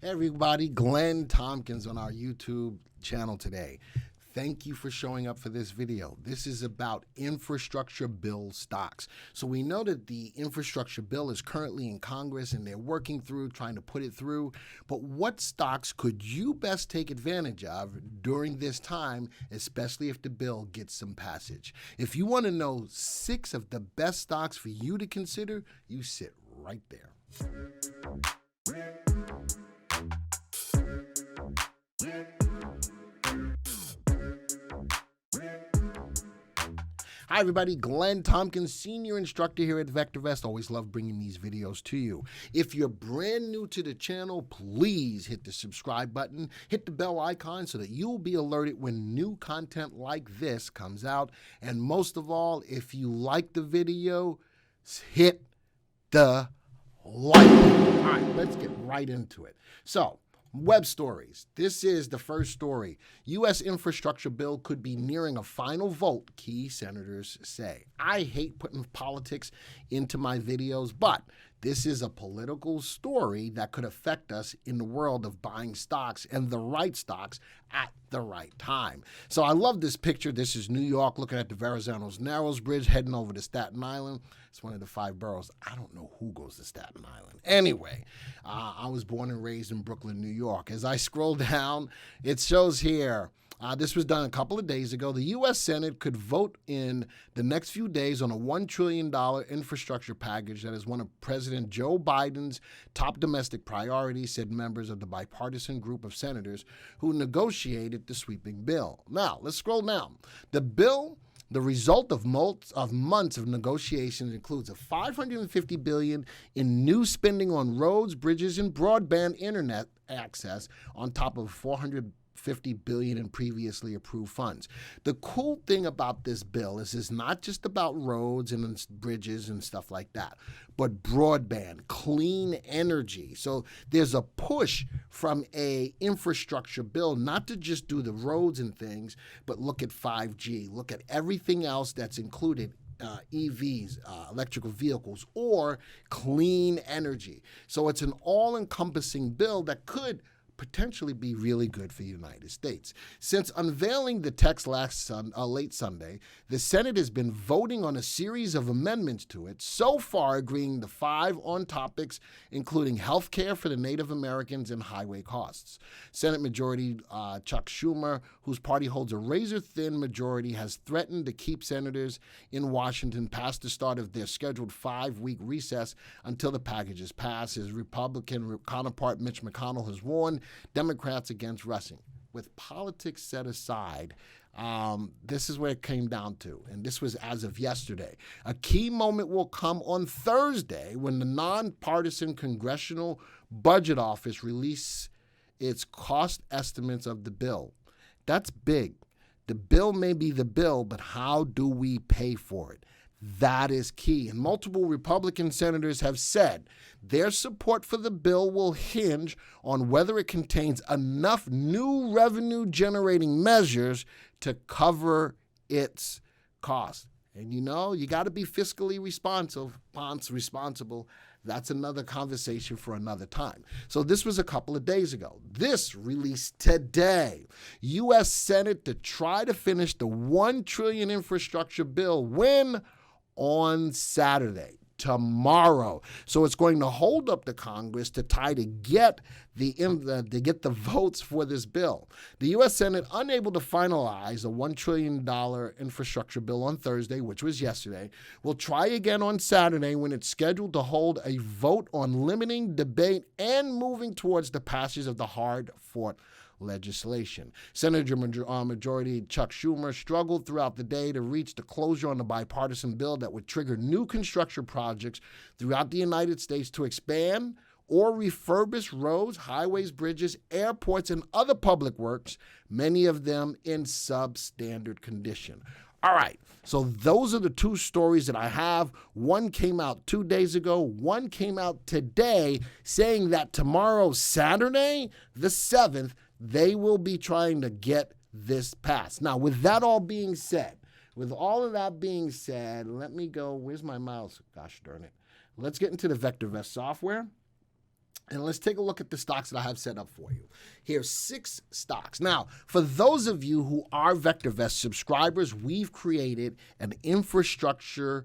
Hey everybody, Glenn Tompkins on our YouTube channel today. Thank you for showing up for this video. This is about infrastructure bill stocks. So we know that the infrastructure bill is currently in Congress and they're working through trying to put it through. But what stocks could you best take advantage of during this time, especially if the bill gets some passage? If you want to know 6 of the best stocks for you to consider, you sit right there. Hi everybody, Glenn Tompkins, Senior Instructor here at VectorVest. Always love bringing these videos to you. If you're brand new to the channel, please hit the subscribe button, hit the bell icon so that you'll be alerted when new content like this comes out. And most of all, if you like the video, hit the like button. All right, let's get right into it. So, web stories. This is the first story. U.S. infrastructure bill could be nearing a final vote, key senators say. I hate putting politics into my videos, but this is a political story that could affect us in the world of buying stocks and the right stocks at the right time. So I love this picture. This is New York looking at the Verrazzano's Narrows Bridge heading over to Staten Island. It's one of the 5 boroughs. I don't know who goes to Staten Island. Anyway, I was born and raised in Brooklyn, New York. As I scroll down, it shows here, this was done a couple of days ago. The U.S. Senate could vote in the next few days on a $1 trillion infrastructure package that is one of President Joe Biden's top domestic priorities, said members of the bipartisan group of senators who negotiated the sweeping bill. Now, let's scroll down. The bill, the result of months of negotiations, includes a $550 billion in new spending on roads, bridges, and broadband internet access on top of $450 billion in previously approved funds. The cool thing about this bill is it's not just about roads and bridges and stuff like that, but broadband, clean energy. So there's a push from a infrastructure bill not to just do the roads and things, but look at 5G, look at everything else that's included. EVs, electrical vehicles, or clean energy. So it's an all-encompassing bill that could potentially be really good for the United States. Since unveiling the text late Sunday, the Senate has been voting on a series of amendments to it, so far agreeing to 5 on topics including health care for the Native Americans and highway costs. Senate Majority Chuck Schumer, whose party holds a razor-thin majority, has threatened to keep senators in Washington past the start of their scheduled 5-week recess until the package is passed. His Republican counterpart Mitch McConnell has warned Democrats against rushing. With politics set aside, this is where it came down to, and this was as of yesterday. A key moment will come on Thursday when the nonpartisan Congressional Budget Office releases its cost estimates of the bill. That's big. The bill may be the bill, but how do we pay for it? That is key. And multiple Republican senators have said their support for the bill will hinge on whether it contains enough new revenue-generating measures to cover its costs. And you got to be fiscally responsible. That's another conversation for another time. So this was a couple of days ago. This released today. U.S. Senate to try to finish the $1 trillion infrastructure bill. When? On Saturday, tomorrow. So it's going to hold up the Congress to try to get the votes for this bill. The U.S. Senate, unable to finalize a $1 trillion infrastructure bill on Thursday, which was yesterday, will try again on Saturday when it's scheduled to hold a vote on limiting debate and moving towards the passage of the hard-fought legislation. Senator Majority Chuck Schumer struggled throughout the day to reach the closure on the bipartisan bill that would trigger new construction projects throughout the United States to expand or refurbish roads, highways, bridges, airports, and other public works, many of them in substandard condition. All right, so those are the 2 stories that I have. One came out 2 days ago. One came out today saying that tomorrow, Saturday, the 7th, they will be trying to get this passed. Now, with that all being said, let me go. Where's my mouse? Gosh darn it. Let's get into the VectorVest software. And let's take a look at the stocks that I have set up for you. Here's 6 stocks. Now, for those of you who are VectorVest subscribers, we've created an infrastructure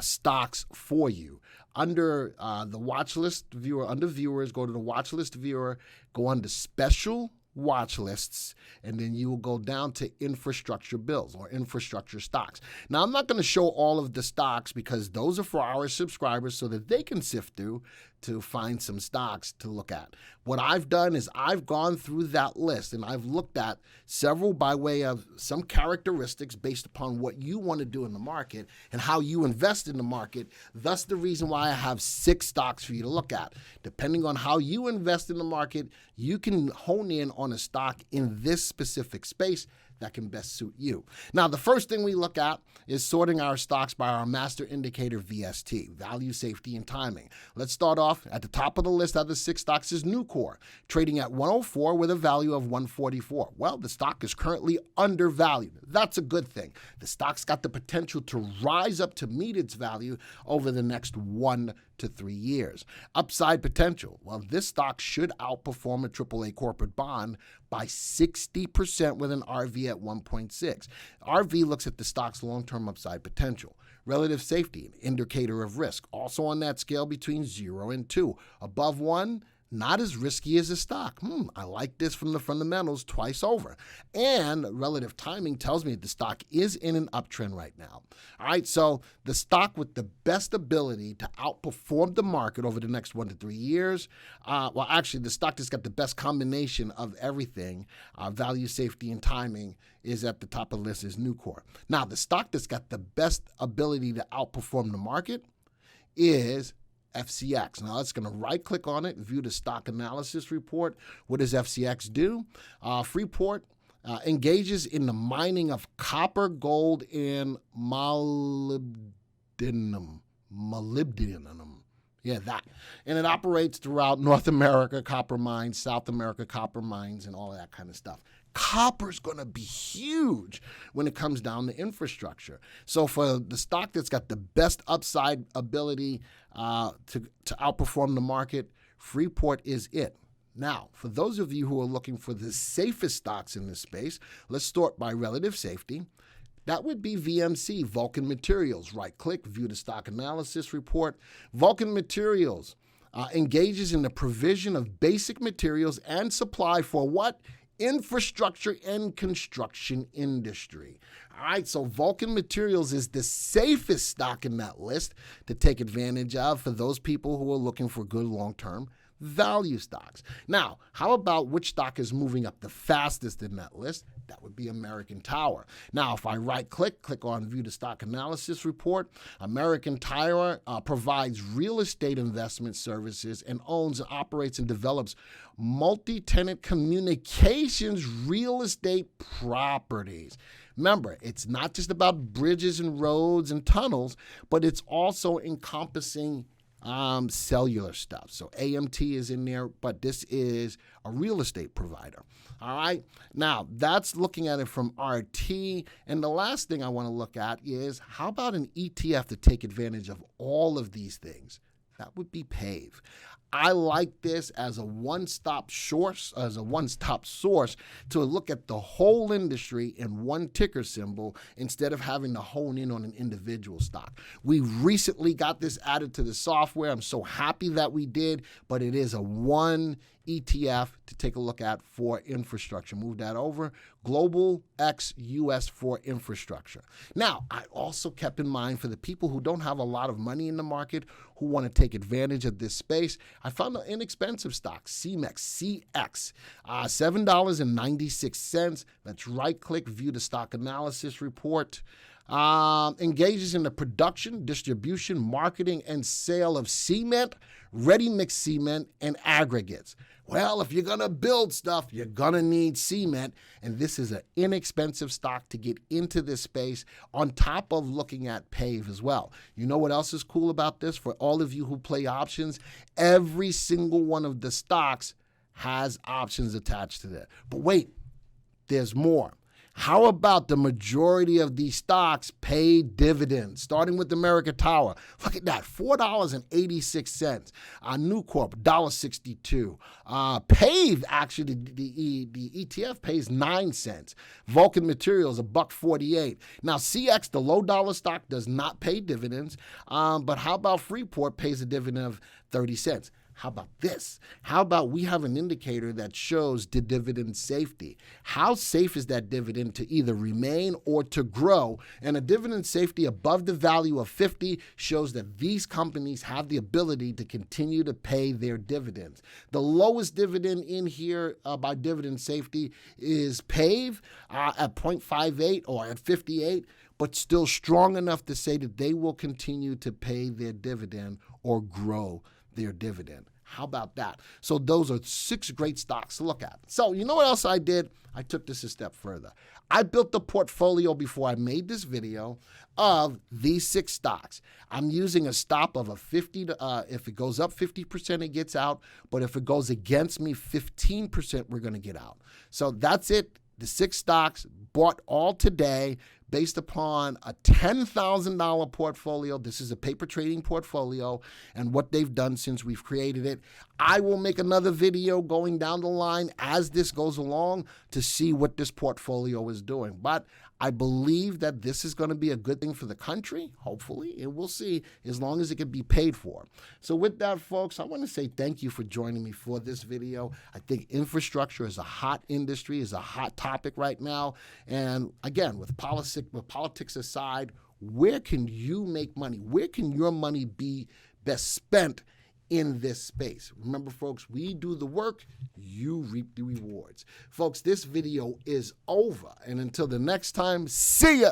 stocks for you. Under the watch list viewer, under viewers, go to the watch list viewer, go under special watch lists, and then you will go down to infrastructure bills or infrastructure stocks. Now, I'm not going to show all of the stocks because those are for our subscribers so that they can sift through to find some stocks to look at. What I've done is I've gone through that list and I've looked at several by way of some characteristics based upon what you want to do in the market and how you invest in the market. Thus the reason why I have 6 stocks for you to look at. Depending on how you invest in the market, you can hone in on a stock in this specific space that can best suit you. Now, the first thing we look at is sorting our stocks by our master indicator VST, value, safety, and timing. Let's start off at the top of the list of the 6 stocks is Nucor, trading at 104 with a value of 144. Well, the stock is currently undervalued. That's a good thing. The stock's got the potential to rise up to meet its value over the next 1 to 3 years. Upside potential. Well, this stock should outperform a AAA corporate bond by 60% with an RV at 1.6. RV looks at the stock's long-term upside potential. Relative safety, an indicator of risk, also on that scale between 0 and 2. Above 1, not as risky as a stock. I like this from the fundamentals twice over. And relative timing tells me that the stock is in an uptrend right now. All right, so the stock with the best ability to outperform the market over the next 1 to 3 years, well, actually, the stock that's got the best combination of everything, value, safety, and timing, is at the top of the list is Nucor. Now, the stock that's got the best ability to outperform the market is FCX. Now, let's going to right-click on it, view the stock analysis report. What does FCX do? Freeport engages in the mining of copper, gold, and molybdenum. Yeah, that. And it operates throughout North America copper mines, South America copper mines, and all that kind of stuff. Copper's going to be huge when it comes down to infrastructure. So for the stock that's got the best upside ability to outperform the market, Freeport is it. Now, for those of you who are looking for the safest stocks in this space, let's sort by relative safety. That would be VMC, Vulcan Materials. Right-click, view the stock analysis report. Vulcan Materials engages in the provision of basic materials and supply for what? Infrastructure and construction industry. All right, so Vulcan Materials is the safest stock in that list to take advantage of for those people who are looking for good long-term value stocks. Now, how about which stock is moving up the fastest in that list? That would be American Tower. Now, if I right-click, click on View the Stock Analysis Report, American Tower provides real estate investment services and owns and operates and develops multi-tenant communications real estate properties. Remember, it's not just about bridges and roads and tunnels, but it's also encompassing cellular stuff. So AMT is in there, but this is a real estate provider. All right. Now, that's looking at it from RT. And the last thing I want to look at is how about an ETF to take advantage of all of these things? That would be PAVE. I like this as a one-stop source, to look at the whole industry in one ticker symbol instead of having to hone in on an individual stock. We recently got this added to the software. I'm so happy that we did, but it is a one ETF to take a look at for infrastructure. Move that over. Global X US for infrastructure. Now, I also kept in mind for the people who don't have a lot of money in the market, who want to take advantage of this space, I found an inexpensive stock, CX, $7.96. Let's right-click, view the stock analysis report. Engages in the production, distribution, marketing, and sale of cement, ready-mix cement, and aggregates. Well, if you're going to build stuff, you're going to need cement, and this is an inexpensive stock to get into this space on top of looking at PAVE as well. You know what else is cool about this? For all of you who play options, every single one of the stocks has options attached to it. But wait, there's more. How about the majority of these stocks pay dividends? Starting with America Tower. Look at that, $4.86. Nucorp, $1.62. PAVE, actually, the ETF pays 9 cents. Vulcan Materials, $1.48. Now, CX, the low dollar stock, does not pay dividends. But how about Freeport pays a dividend of 30 cents? How about this? How about we have an indicator that shows the dividend safety? How safe is that dividend to either remain or to grow? And a dividend safety above the value of 50 shows that these companies have the ability to continue to pay their dividends. The lowest dividend in here by dividend safety is PAVE at 0.58 or at 58, but still strong enough to say that they will continue to pay their dividend or grow their dividend. How about that? So those are 6 great stocks to look at. So you know what else I did? I took this a step further. I built the portfolio before I made this video of these 6 stocks. I'm using a stop of a 50 to, if it goes up 50%, it gets out. But if it goes against me 15%, we're going to get out. So that's it. The 6 stocks bought all today based upon a $10,000 portfolio. This is a paper trading portfolio and what they've done since we've created it. I will make another video going down the line as this goes along to see what this portfolio is doing. But I believe that this is going to be a good thing for the country, hopefully, and we'll see, as long as it can be paid for. So with that, folks, I want to say thank you for joining me for this video. I think infrastructure is a hot industry, is a hot topic right now. And again, with politics aside, where can you make money? Where can your money be best spent in this space? Remember, folks, we do the work, you reap the rewards. Folks, this video is over. And until the next time, see ya.